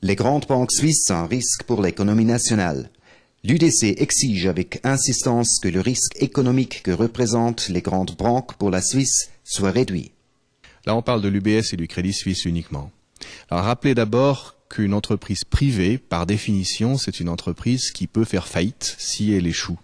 Les grandes banques suisses sont un risque pour l'économie nationale. L'UDC exige avec insistance que le risque économique que représentent les grandes banques pour la Suisse soit réduit. Là, on parle de l'UBS et du Crédit Suisse uniquement. Alors, rappelez d'abord qu'une entreprise privée, par définition, c'est une entreprise qui peut faire faillite si elle échoue.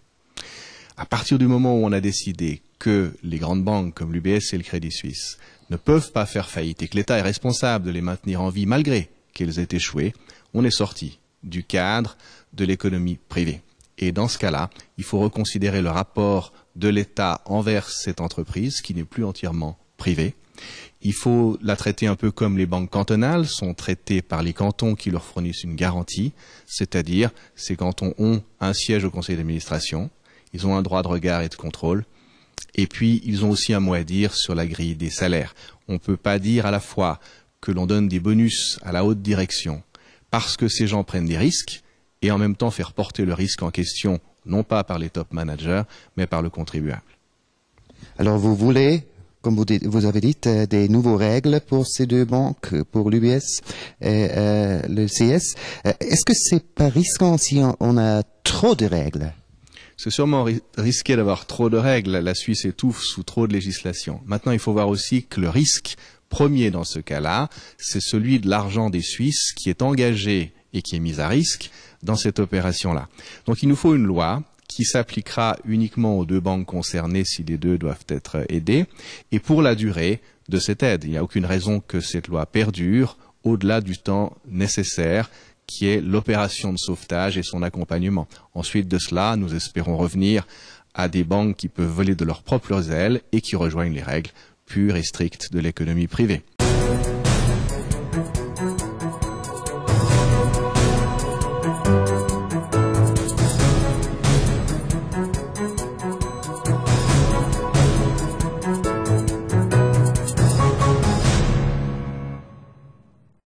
À partir du moment où on a décidé que les grandes banques comme l'UBS et le Crédit Suisse ne peuvent pas faire faillite et que l'État est responsable de les maintenir en vie malgré qu'elles aient échoué, on est sorti du cadre de l'économie privée. Et dans ce cas-là, il faut reconsidérer le rapport de l'État envers cette entreprise qui n'est plus entièrement privée. Il faut la traiter un peu comme les banques cantonales sont traitées par les cantons qui leur fournissent une garantie, c'est-à-dire ces cantons ont un siège au conseil d'administration, ils ont un droit de regard et de contrôle, et puis ils ont aussi un mot à dire sur la grille des salaires. On ne peut pas dire à la fois que l'on donne des bonus à la haute direction parce que ces gens prennent des risques et en même temps faire porter le risque en question non pas par les top managers mais par le contribuable. Alors vous voulez, comme vous avez dit, des nouvelles règles pour ces deux banques, pour l'UBS et le CS. Est-ce que c'est pas risquant si on a trop de règles? C'est sûrement risqué d'avoir trop de règles. La Suisse étouffe sous trop de législation. Maintenant, il faut voir aussi que le risque premier dans ce cas-là, c'est celui de l'argent des Suisses qui est engagé et qui est mis à risque dans cette opération-là. Donc il nous faut une loi qui s'appliquera uniquement aux deux banques concernées si les deux doivent être aidées et pour la durée de cette aide. Il n'y a aucune raison que cette loi perdure au-delà du temps nécessaire qui est l'opération de sauvetage et son accompagnement. Ensuite de cela, nous espérons revenir à des banques qui peuvent voler de leurs propres ailes et qui rejoignent les règles pure et stricte de l'économie privée.